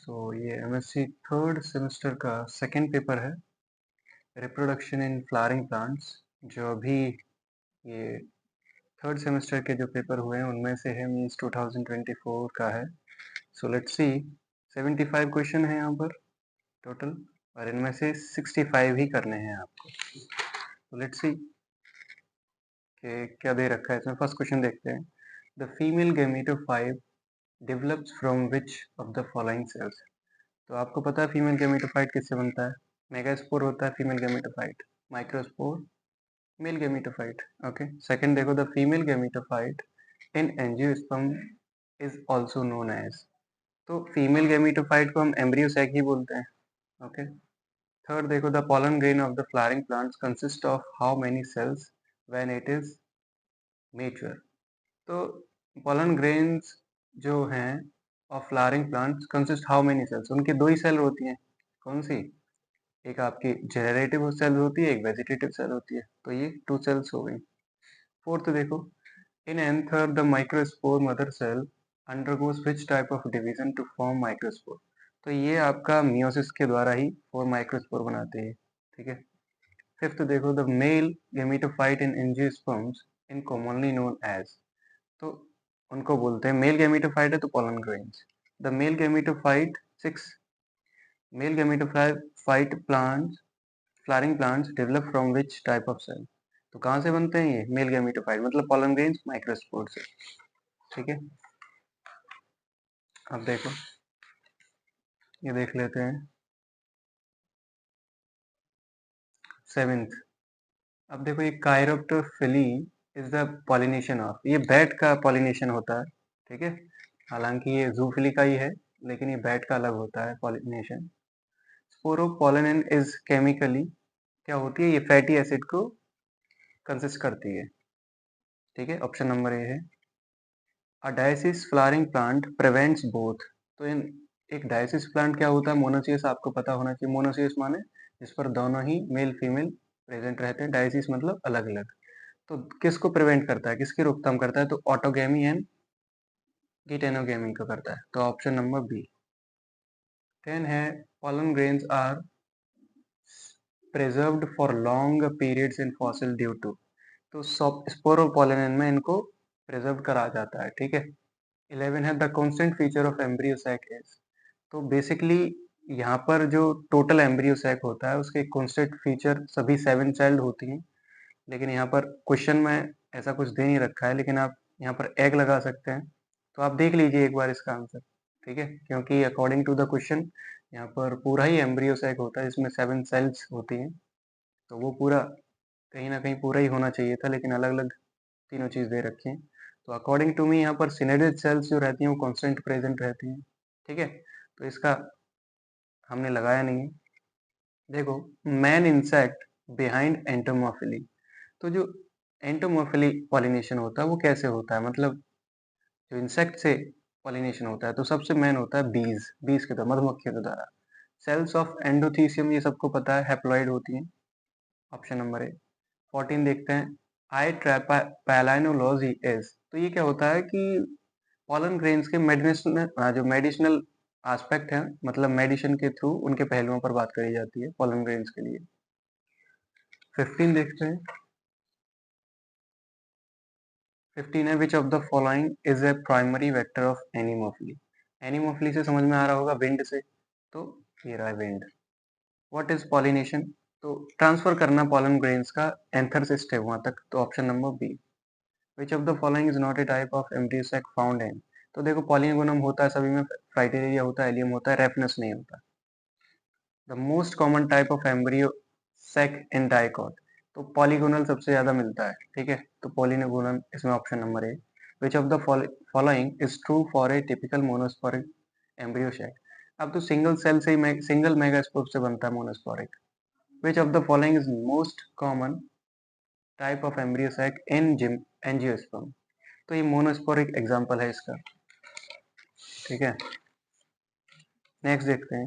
ये MSc third semester का second paper है, रिप्रोडक्शन इन फ्लावरिंग प्लांट्स, जो अभी ये थर्ड सेमेस्टर के जो पेपर हुए हैं उनमें से है, मीन्स 2024 का है। सो लेट्स सी, 75 क्वेश्चन है यहाँ पर टोटल, और इनमें से 65 ही करने हैं आपको। तो लेट्स सी कि क्या दे रखा है इसमें। फर्स्ट क्वेश्चन देखते हैं। The female gametophyte develops from which of the following sales. तो आपको पता है फीमेल गैमेटोफाइट किससे बनता है? मेगास्पोर होता है female gametophyte, microspore male gametophyte. Okay, second देखो, the female gametophyte in angiosperm is also known as. तो फीमेल गैमेटोफाइट को हम एम्ब्रियो सैक ही बोलते हैं। ओके, थर्ड देखो, the pollen grain of the flowering plants consist of how many cells when it is mature। तो pollen grains जो हैं of flowering plants consist how many cells, उनकी दो ही सेल होती हैं। कौन सी? एक आपकी जनरेटिव सेल होती है, एक वेजिटेटिव सेल होती है, तो ये 2 सेल्स हो गई। फोर्थ देखो, in anther the microspore mother cell undergoes which type of division to form microspore. तो ये आपका मियोसिस के द्वारा ही फॉर माइक्रोस्पोर बनाते हैं। ठीक है। फिफ्थ देखो, the male gametophyte in angiosperms in commonly known as. तो उनको बोलते हैं मेल गैमेटोफाइट है तो pollen grains. The male gametophyte 6, male gametophyte plants flowering plants develop from which type of cell. तो कहाँ से बनते हैं ये मेल गैमेटोफाइट, मतलब पोलन ग्रेन्स माइक्रोस्पोर से। ठीक है, अब देखो ये देख लेते हैं सेवेंथ। अब देखो, ये कायरोप्टोफिली इज द पॉलिनेशन ऑफ, ये बैट का पॉलिनेशन होता है। ठीक है, हालांकि ये जूफिली का ही है, लेकिन ये बैट का अलग होता है पॉलिनेशन। स्पोरोपोलेनिन इज केमिकली क्या होती है? ये फैटी एसिड को कंसिस्ट करती है। ठीक है, ऑप्शन नंबर ए है। A dioecious flowering plant prevents both. तो इन एक डायसिस प्लांट क्या होता है? मोनोसियस, आपको पता होना चाहिए। मोनोसियस माने जिस पर दोनों ही मेल फीमेल प्रेजेंट रहते हैं। डायसिस मतलब अलग अलग। तो किसको प्रिवेंट करता है, किसकी रोकथाम करता है? तो ऑटोगैमी एंड गिटेनोगैमी को करता है। तो ऑप्शन नंबर बी। 10 है, pollen grains are preserved for long periods in fossil due to। तो स्पोरोपोलेनिन में इनको प्रिजर्व करा जाता है। ठीक है। 11 है, the constant feature of embryo sac is. तो बेसिकली यहाँ पर जो टोटल एम्ब्रियो सैक होता है उसके कांस्टेंट फीचर सभी 7 सेल्ड होती हैं, लेकिन यहाँ पर क्वेश्चन में ऐसा कुछ दे नहीं रखा है, लेकिन आप यहाँ पर एग लगा सकते हैं। तो आप देख लीजिए एक बार इसका आंसर। ठीक है, क्योंकि अकॉर्डिंग टू द क्वेश्चन यहाँ पर पूरा ही एम्ब्रियो सैक होता है, इसमें 7 सेल्स होती हैं, तो वो पूरा कहीं ना कहीं पूरा ही होना चाहिए था, लेकिन अलग अलग तीनों चीज़ दे रखी हैं। तो अकॉर्डिंग टू मी यहाँ पर सिनेडेड सेल्स जो रहती हैं वो कांस्टेंट प्रेजेंट रहती हैं। ठीक है, तो इसका हमने लगाया नहीं है। देखो, मैन इंसेक्ट बिहाइंड एंटोमोफिली। तो जो एंटोमोफिली पॉलिनेशन होता है वो कैसे होता है? मतलब जो इंसेक्ट से पॉलिनेशन होता है तो सबसे मेन होता है बीज, बीज के द्वारा, मधुमक्खियों के द्वारा। सेल्स ऑफ एंडोथीसियम ये सबको पता है, हैप्लॉइड होती हैं। ऑप्शन नंबर ए। 14 देखते हैं, आई ट्रैपालाइनोलॉजी इज। तो ये क्या होता है कि पॉलन ग्रेन्स के मेडिसिनल जो मेडिसिनल एस्पेक्ट है, मतलब मेडिसिन के थ्रू उनके पहलुओं पर बात करी जाती है पॉलन ग्रेन्स के लिए। 15 देखते हैं। 15 है, which of the following is a primary vector of anemophily. Anemophily से समझ में आ रहा होगा, विंड से। तो ये रहा है विंड। What is pollination? तो ट्रांसफर करना पॉलन ग्रेन्स का एंथर से स्टेगमा तक। तो option number B. Which of the following is not a type of embryo sac found in. तो देखो, पॉलीगोनम होता है सभी में, फ्राइटेरिया होता है, एलियम होता है, रेफनेस नहीं होता। The most common type of embryo sac in dicot. तो पॉलीगोनल सबसे ज्यादा मिलता है। ठीक है, तो पॉलीगोनल इसमें option number A. Which of the following is true for a typical monosporic embryo sac. अब तो सिंगल सेल से ही सिंगल मेगास्पोर से बनता है monosporic. Which of the following is most common type of embryo sac in angiosperm. तो ये monosporic example है इसका। ठीक है, नेक्स्ट देखते हैं।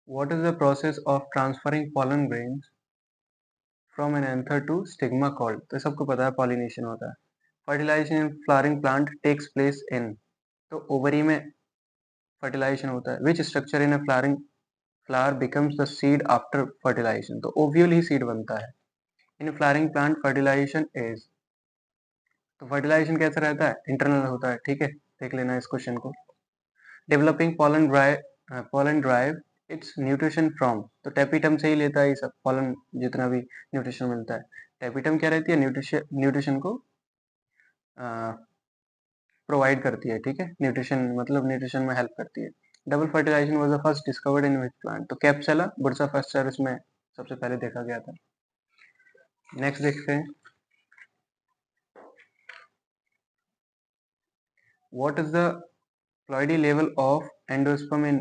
What is the process of transferring pollen grains from an anther to stigma called. तो सबको पता है पॉलिनेशन होता है। Fertilisation in flowering plant takes place in. तो ओवरी में फर्टिलाइजेशन होता है. Which structure in a flowering flower becomes the seed after fertilisation. तो ओव्यूल ही सीड बनता है. In flowering plant fertilisation is. तो फर्टिलाइजेशन कैसा रहता है? इंटरनल होता है. ठीक है, देख लेना इस क्वेश्चन को. Developing pollen drive its nutrition from. तो टेपिटम से ही लेता है ये सब pollen, जितना भी न्यूट्रिशन मिलता है. टेपिटम क्या रहती है? न्यूट्रिशन को प्रोवाइड करती है. ठीक है, न्यूट्रिशन मतलब न्यूट्रिशन में हेल्प करती है. Double fertilisation was the first discovered in which plant. तो कैप्सुला बुर्साफास्टर इसमें सबसे पहले देखा गया था. नेक्स्ट देखते हैं. What is the ploidy level of endosperm in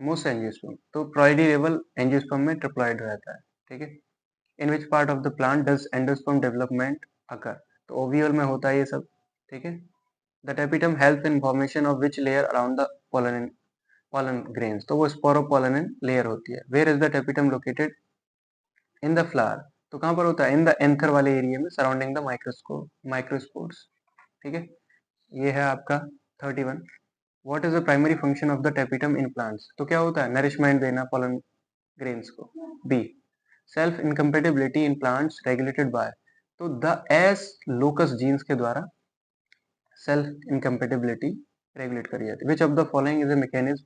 most angiosperm. तो प्लॉइडी लेवल एंजियोस्पर्म में ट्रिप्लॉइड रहता है. ठीक है. In which part of the plant does endosperm development occur. तो ओव्यूल में होता है ये सब. ठीक है. The tapetum help in formation of which layer around the pollen grains. तो वो स्पोरोपोलेनिन लेयर होती है. Where is the tapetum located? In the flower. तो कहाँ पर होता है? इन द एंथर वाले एरिया में सराउंडिंग द माइक्रोस्पोर्स. ठीक है. ये है आपका 31. What is the primary function of the tapetum in plants. तो क्या होता है? नरिशमेंट देना पोलन ग्रेन्स को. B. Self incompatibility in plants regulated by. तो द एस लोकस जीन्स के द्वारा सेल्फ इनकम्पेटिबिलिटी रेगुलेट करी जाती है. Which of the following is a mechanism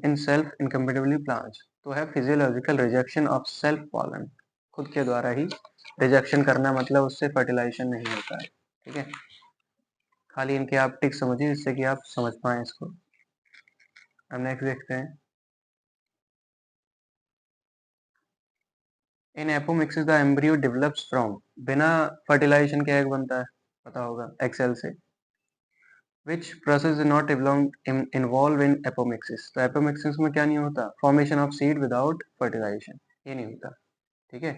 in self incompatibility plants. तो है physiological rejection of self pollen. खुद के द्वारा ही रिजेक्शन करना, मतलब उससे फर्टिलाइजेशन नहीं होता है. ठीक है. खाली इनके आप टिक समझिए जिससे कि आप समझ पाए इसको. अब नेक्स्ट देखते हैं. In apomixis the embryo develops from. बिना फर्टिलाइजेशन के एग बनता है, पता होगा, एक्सेल से. Which process is not involve in apomixis. तो एपोमिक्सिस में क्या नहीं होता? Formation of seed without fertilization, ये नहीं होता. ठीक है.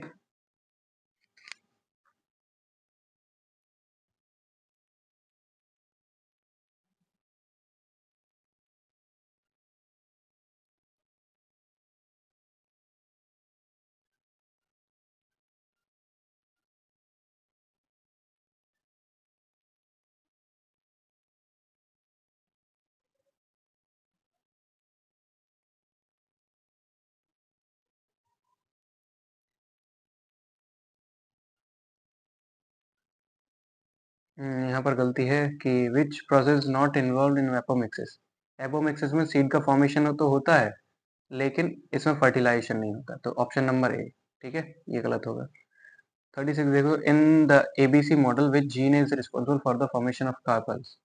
यहाँ पर गलती है कि which process not involve in apomixis. Apomixis में सीड का फॉर्मेशन तो होता है, लेकिन इसमें फर्टिलाइजेशन नहीं होता. तो ऑप्शन नंबर ए. ठीक है, ये गलत होगा. 36 देखो. In the ABC model which gene is responsible for the formation of carpels.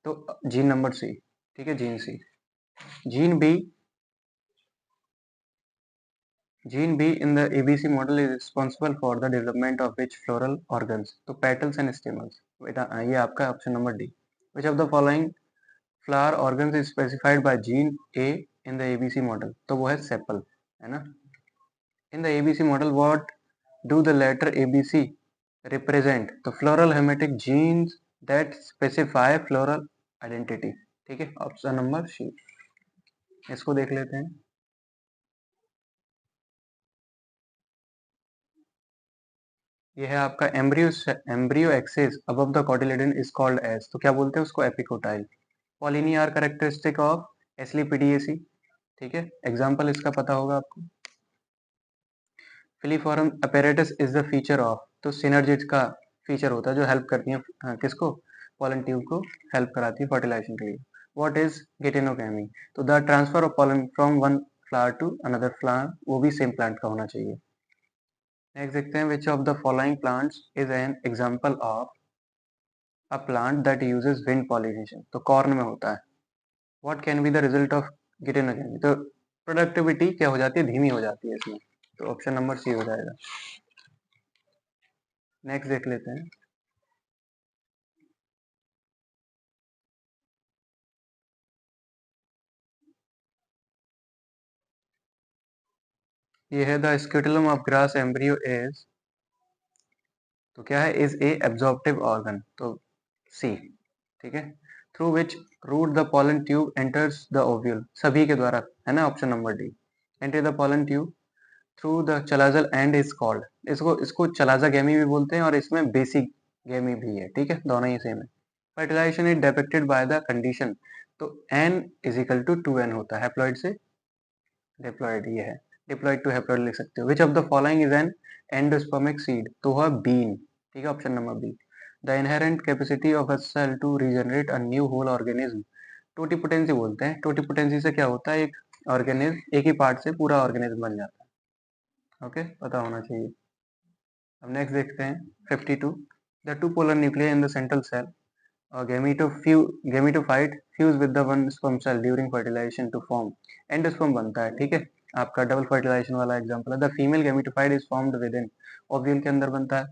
तो जीन नंबर सी. ठीक है, gene C. Gene B. Gene B in the ABC model is responsible for the development of which floral organs. तो petals and stamens. ये आपका option number D. Which of the following flower organs is specified by gene A in the ABC model. तो वो है sepal, है ना. In the ABC model what do the letter ABC represent. तो floral homeotic genes that specify floral identity. ठीक है, option number C. इसको देख लेते हैं. ये है आपका embryo axis above the cotyledon is called as. तो क्या बोलते हैं उसको? Epicotyl. Pollinia are characteristic of Asclepiadaceae. ठीक है, एग्जांपल इसका पता होगा आपको. Filiform apparatus is the feature of. तो सिनर्जिड का फीचर होता है जो हेल्प करती है किसको? पॉलन ट्यूब को हेल्प कराती है फर्टिलाइजेशन के लिए. What is geitonogamy. तो the transfer of pollen from one flower to another flower, वो भी सेम प्लांट का होना चाहिए. नेक्स्ट देखते हैं. Which of the following plants is an example of a plant that uses wind pollination. तो corn में होता है. What can be the result of geitonogamy. तो प्रोडक्टिविटी क्या हो जाती है? धीमी हो जाती है इसमें. तो ऑप्शन नंबर सी हो जाएगा. नेक्स्ट देख लेते हैं. ये है the scutellum of grass embryo is. तो क्या है? Is a absorptive organ. तो सी. ठीक है. Through which route the pollen tube enters the ovule. सभी के द्वारा, है ना, option number D. Enter the pollen tube through the chalazal end is called. इसको इसको चलाजा गैमी भी बोलते हैं और इसमें बेसिक गैमी भी है. ठीक है, दोनों ही सेम है. Fertilisation is depicted by the condition तो n is equal to 2n होता है हैप्लॉइड से डिप्लॉइड, ये है डिप्लॉइड टू हैप्लॉइड लिख सकते हो। Which of the following is an endospermic seed, तो वह बीन, ठीक है, option number B. The inherent capacity of a cell to regenerate a new whole organism, totipotency बोलते हैं। टोटिपोटेंसी से क्या होता है, एक ऑर्गेनिज्म एक ही पार्ट से पूरा ऑर्गेनिज्म बन जाता है। ओके, पता होना चाहिए। अब नेक्स्ट देखते हैं 52। The two polar nuclear in the central cell gametophyte fuse with the one sperm cell during fertilization to form endosperm बनता है, ठीक है। आपका डबल फर्टिलाइजेशन वाला एग्जांपल है। The female gametophyte is formed within ovule के अंदर बनता है।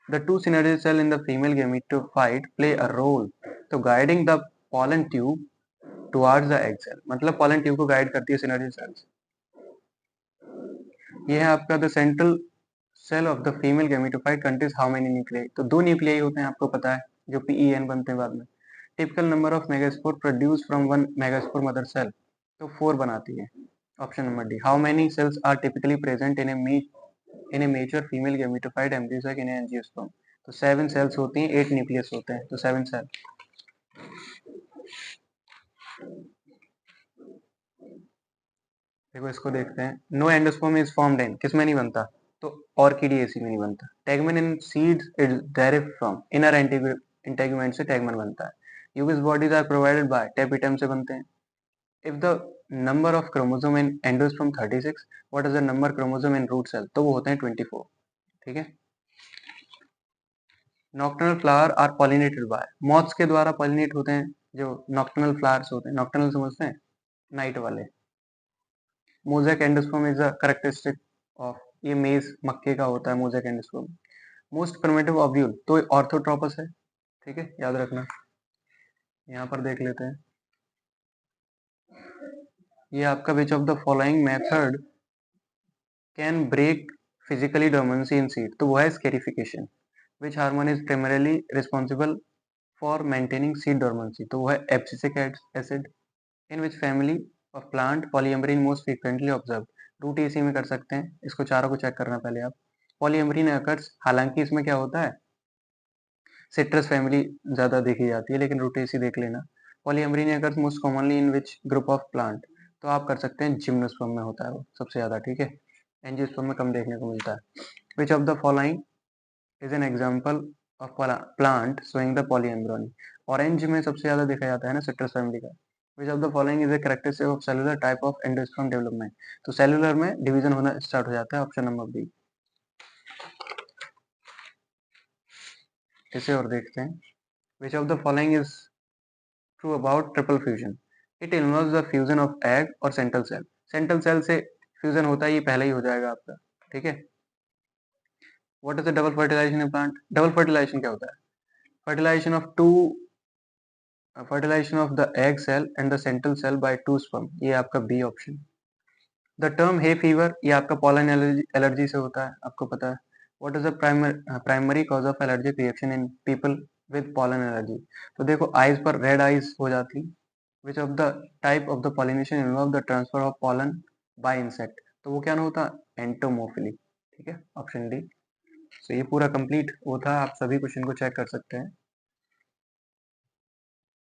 The two synergy cell in the female gametophyte play a role तो guiding the pollen tube towards the egg cell, मतलब pollen tube को guide करती है synergy cells। ये है आपका the central cell of the female gametophyte contains how many nuclei, तो दो न्यूक्लियाई होते हैं, आपको पता है, जो PEN बनते हैं बाद में। Typical number of megaspore produce from one megaspore mother cell, तो 4 बनाती है, option number D. How many cells are typically present in a mature female gametophyte embryo sac in angiosperm, तो 7 सेल्स होती हैं, 8 न्यूक्लियस होते हैं, तो 7 सेल। देखो इसको देखते हैं। No endosperm is formed in, किसमें नहीं बनता, तो ऑर्किडिएसी में नहीं बनता। Tegmen in seeds is derived from inner integument से टैगमन बनता है। Ubisch bodies are provided by tapetum से बनते हैं। If the number of chromosome in endosperm 36, what is the number chromosome in root cell, तो वो होते हैं 24, ठीक है। Nocturnal flower are pollinated by, moths के द्वारा पॉलिनेट होते हैं जो नॉक्टर्नल फ्लावर्स होते हैं। नॉक्टर्नल समझते हैं, नाइट वाले। Mosaic endosperm is a characteristic of, ये मेज मक्के का होता है mosaic endosperm. Most primitive ovule तो ऑर्थोट्रोपस है, ठीक है, याद रखना। यहाँ पर देख लेते हैं, ये आपका which of the following method can break physically dormancy in seed, तो वो है scarification. Which hormone is primarily responsible for maintaining seed dormancy, तो वो है abscisic acid. In which family of plant polyembryony most frequently observe, Rutaceae में कर सकते हैं, इसको चारों को चेक करना पहले आप। पॉलीएम्ब्रीन अकर्स, हालांकि इसमें क्या होता है, सिट्रस फैमिली ज्यादा देखी जाती है, लेकिन रूटेसी देख लेना। Polyembryony occurs most commonly in which group of plant, तो आप कर सकते हैं जिम्नोस्पर्म में होता है वो सबसे ज्यादा, ठीक है। एंजियोस्पर्म में कम देखने को मिलता है। Which of the following is an example of plant showing the polyembryony, orange में सबसे ज्यादा देखा जाता है ना सिट्रस फैमिली का। विच of the following is a characteristic of cellular type of endosperm development, तो सेलुलर में डिवीजन होना स्टार्ट हो जाता है, ऑप्शन नंबर बी। इसे और देखते हैं। Which of the following is true about triple fusion, it involves the fusion of egg और सेंट्रल सेल, सेंट्रल सेल से फ्यूजन होता है, ये पहले ही हो जाएगा आपका, ठीक है। What is the double fertilisation in plant, double fertilisation क्या होता है, fertilisation of the egg cell and the central cell by two sperm, ये आपका B option. The term hay fever, ये आपका पॉलन एलर्जी से होता है, आपको पता है। What is the primary cause of allergic reaction in people with pollen allergy, तो देखो आइज पर रेड आइज हो जाती। विच of the type of the pollination involve the transfer of pollen bye insect, तो वो क्या होता है, एंटोमोफिली, ठीक है, ऑप्शन डी। सो ये पूरा कंप्लीट वो था, आप सभी क्वेश्चन को चेक कर सकते हैं।